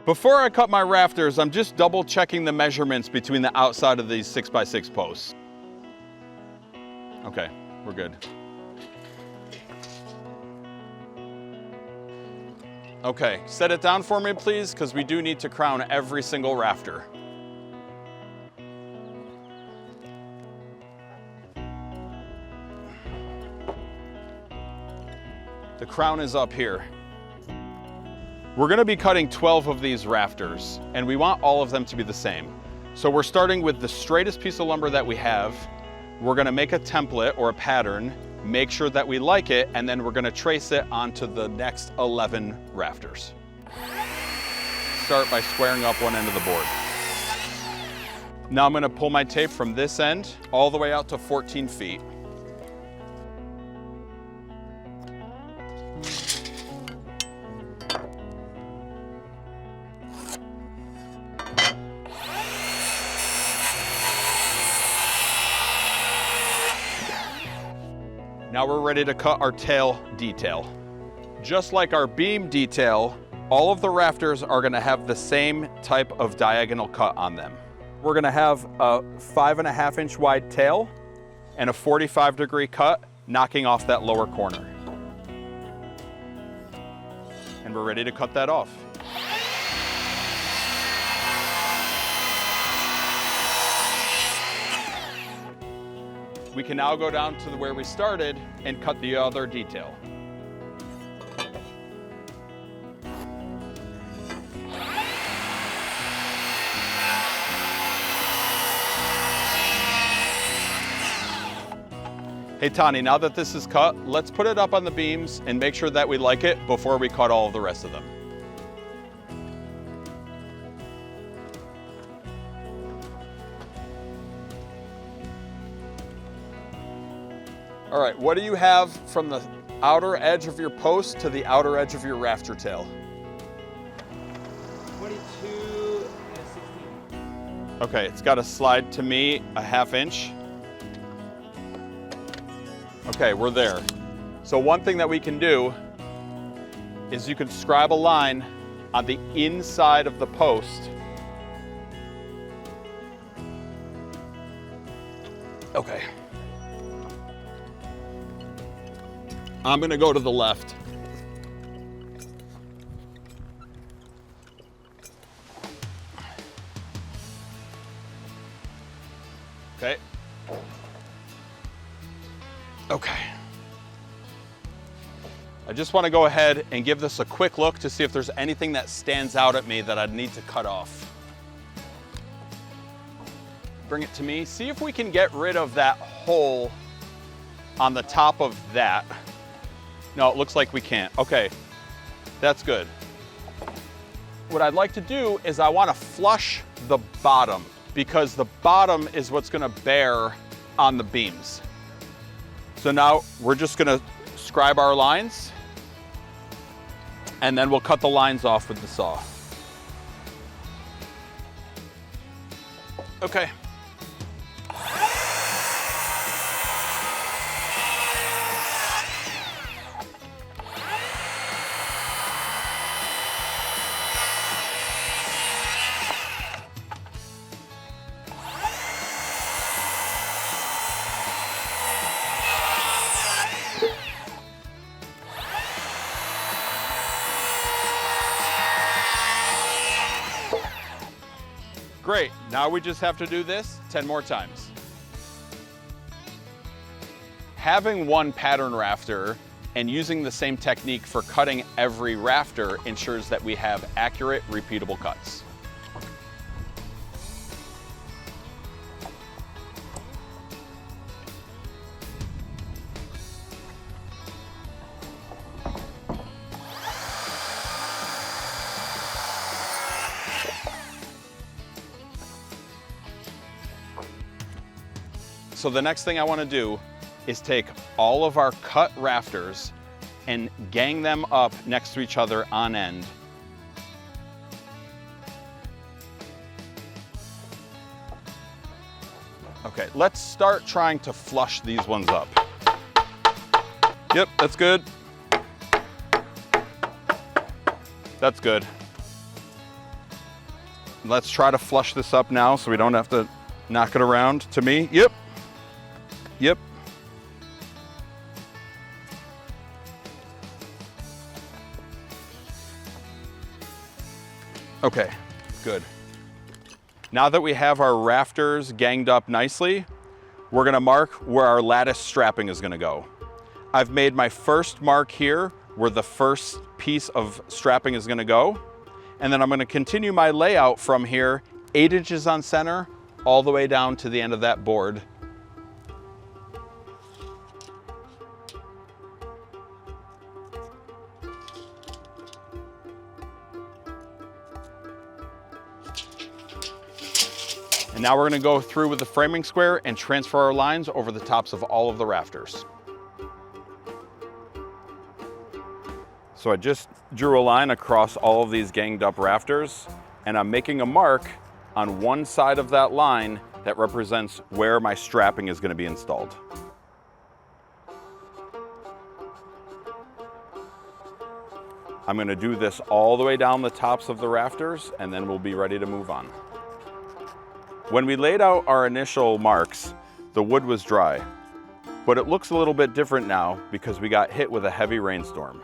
Before I cut my rafters, I'm just double checking the measurements between the outside of these 6x6 posts. Okay, we're good. Okay, set it down for me, please, because we do need to crown every single rafter. The crown is up here. We're gonna be cutting 12 of these rafters, and we want all of them to be the same. So we're starting with the straightest piece of lumber that we have. We're gonna make a template or a pattern, make sure that we like it, and then we're gonna trace it onto the next 11 rafters. Start by squaring up one end of the board. Now I'm gonna pull my tape from this end all the way out to 14 feet. Now we're ready to cut our tail detail. Just like our beam detail, all of the rafters are gonna have the same type of diagonal cut on them. We're gonna have a 5.5 inch wide tail and a 45-degree cut knocking off that lower corner. And we're ready to cut that off. We can now go down to where we started and cut the other detail. Hey Tani, now that this is cut, let's put it up on the beams and make sure that we like it before we cut all of the rest of them. All right, what do you have from the outer edge of your post to the outer edge of your rafter tail? 22 and 16. Okay, it's got to slide to me a 1/2 inch. Okay, we're there. So one thing that we can do is you can scribe a line on the inside of the post. Okay. I'm gonna go to the left. Okay. Okay. I just want to go ahead and give this a quick look to see if there's anything that stands out at me that I'd need to cut off. Bring it to me. See if we can get rid of that hole on the top of that. No, it looks like we can't. Okay, that's good. What I'd like to do is I want to flush the bottom because the bottom is what's going to bear on the beams. So now we're just going to scribe our lines and then we'll cut the lines off with the saw. Okay. Great, now we just have to do this 10 more times. Having one pattern rafter and using the same technique for cutting every rafter ensures that we have accurate, repeatable cuts. So the next thing I want to do is take all of our cut rafters and gang them up next to each other on end. Okay, let's start trying to flush these ones up. Yep, that's good. That's good. let's try to flush this up now so we don't have to knock it around. To me, yep, yep. Okay, good. Now that we have our rafters ganged up nicely, we're gonna mark where our lattice strapping is gonna go. I've made my first mark here where the first piece of strapping is gonna go. And then I'm gonna continue my layout from here, 8 inches on center, all the way down to the end of that board. And now we're gonna go through with the framing square and transfer our lines over the tops of all of the rafters. So I just drew a line across all of these ganged up rafters, and I'm making a mark on one side of that line that represents where my strapping is gonna be installed. I'm gonna do this all the way down the tops of the rafters, and then we'll be ready to move on. When we laid out our initial marks, the wood was dry, but it looks a little bit different now because we got hit with a heavy rainstorm.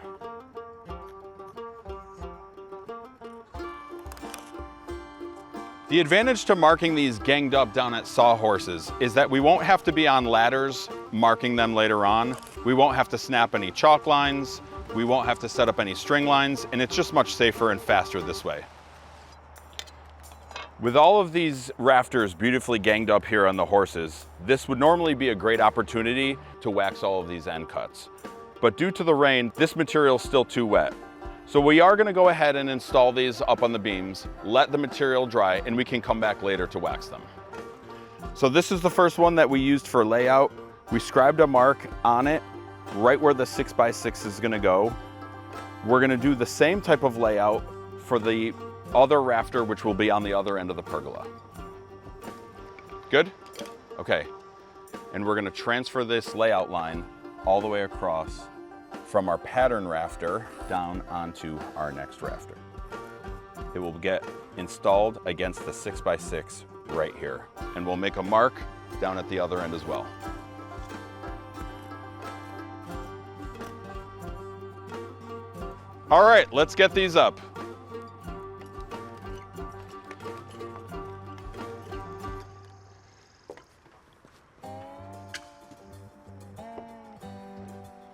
The advantage to marking these ganged up down at Sawhorses is that we won't have to be on ladders marking them later on. We won't have to snap any chalk lines. We won't have to set up any string lines, and it's just much safer and faster this way. With all of these rafters beautifully ganged up here on the horses, this would normally be a great opportunity to wax all of these end cuts. But due to the rain, this material is still too wet. So we are gonna go ahead and install these up on the beams, let the material dry, and we can come back later to wax them. So this is the first one that we used for layout. We scribed a mark on it, right where the 6x6 is gonna go. We're gonna do the same type of layout for the other rafter, which will be on the other end of the pergola. Good? Okay. And we're gonna transfer this layout line all the way across from our pattern rafter down onto our next rafter. It will get installed against the 6x6 right here. And we'll make a mark down at the other end as well. All right, let's get these up.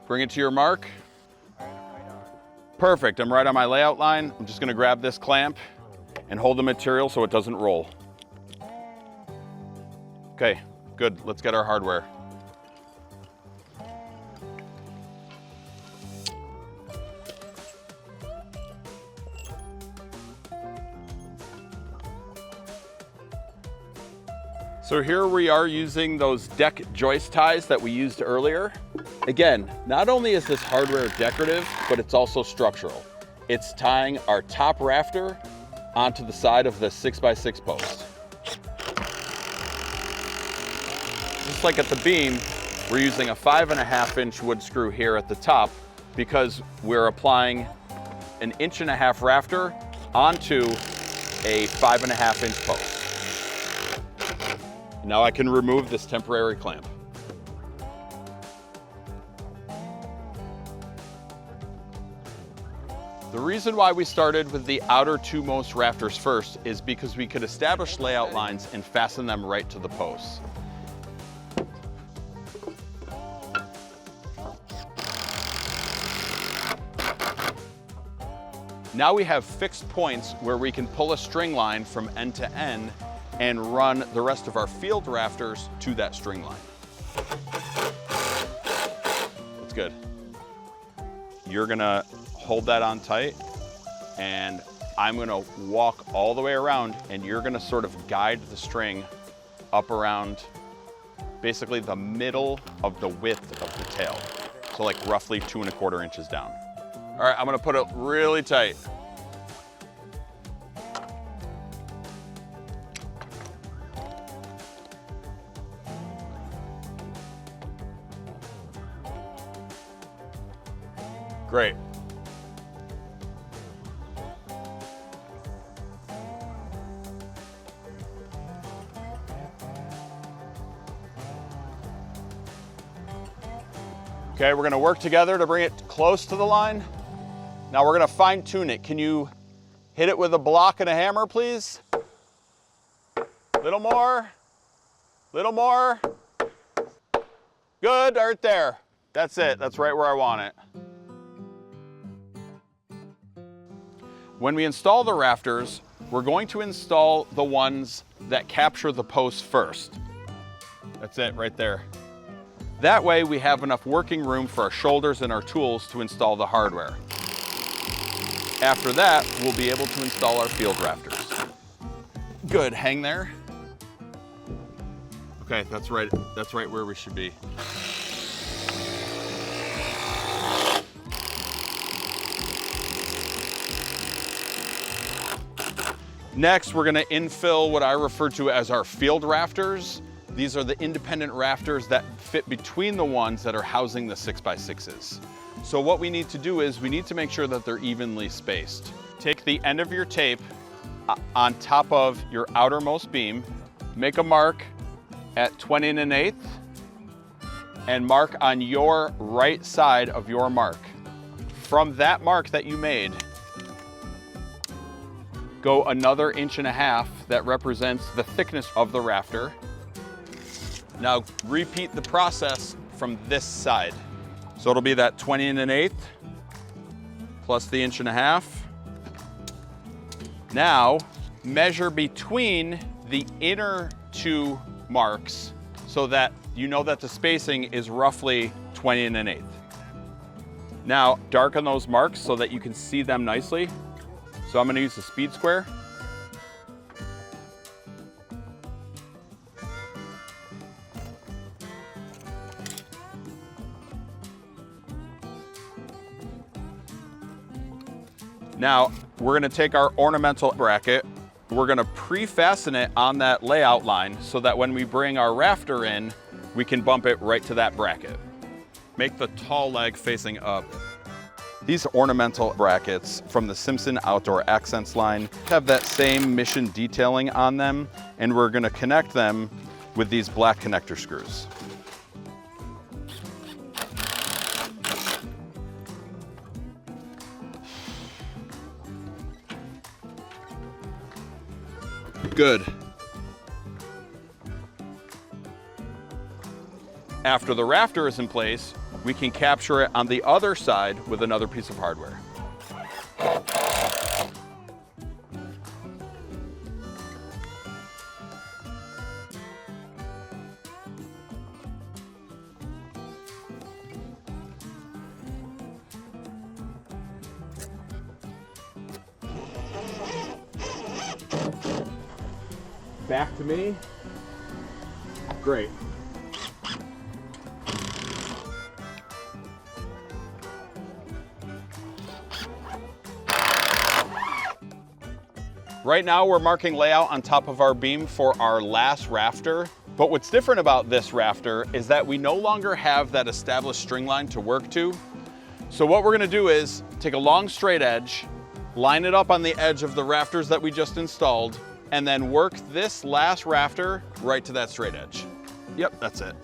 Bring it to your mark. Perfect, I'm right on my layout line. I'm just gonna grab this clamp and hold the material so it doesn't roll. Okay, good, let's get our hardware. So here we are using those deck joist ties that we used earlier. Again, not only is this hardware decorative, but it's also structural. It's tying our top rafter onto the side of the 6x6 post. Just like at the beam, we're using a 5.5-inch wood screw here at the top because we're applying an 1.5-inch rafter onto a 5.5-inch post. Now I can remove this temporary clamp. The reason why we started with the outer two most rafters first is because we could establish layout lines and fasten them right to the posts. Now we have fixed points where we can pull a string line from end to end and run the rest of our field rafters to that string line. That's good. You're gonna hold that on tight, and I'm gonna walk all the way around, and you're gonna sort of guide the string up around basically the middle of the width of the tail. So like roughly 2.25 inches down. All right, I'm gonna put it really tight. Great. Okay, we're gonna work together to bring it close to the line. Now we're gonna fine tune it. Can you hit it with a block and a hammer, please? Little more, little more. Good, right there. That's it, that's right where I want it. When we install the rafters, we're going to install the ones that capture the posts first. That's it right there. That way we have enough working room for our shoulders and our tools to install the hardware. After that, we'll be able to install our field rafters. Good, hang there. Okay, that's right where we should be. Next, we're gonna infill what I refer to as our field rafters. These are the independent rafters that fit between the ones that are housing the 6x6s. So what we need to do is we need to make sure that they're evenly spaced. Take the end of your tape on top of your outermost beam, make a mark at 20 1/8, and mark on your right side of your mark. From that mark that you made, go another 1.5 inches that represents the thickness of the rafter. Now repeat the process from this side. So it'll be that 20 1/8 plus the 1.5 inches. Now measure between the inner two marks so that you know that the spacing is roughly 20 1/8. Now darken those marks so that you can see them nicely. So I'm going to use the speed square. Now we're going to take our ornamental bracket. We're going to pre-fasten it on that layout line so that when we bring our rafter in, we can bump it right to that bracket. Make the tall leg facing up. These ornamental brackets from the Simpson Outdoor Accents line have that same mission detailing on them, and we're going to connect them with these black connector screws. Good. After the rafter is in place, we can capture it on the other side with another piece of hardware. Back to me. Great. Right now we're marking layout on top of our beam for our last rafter. But what's different about this rafter is that we no longer have that established string line to work to. So what we're gonna do is take a long straight edge, line it up on the edge of the rafters that we just installed, and then work this last rafter right to that straight edge. Yep, that's it.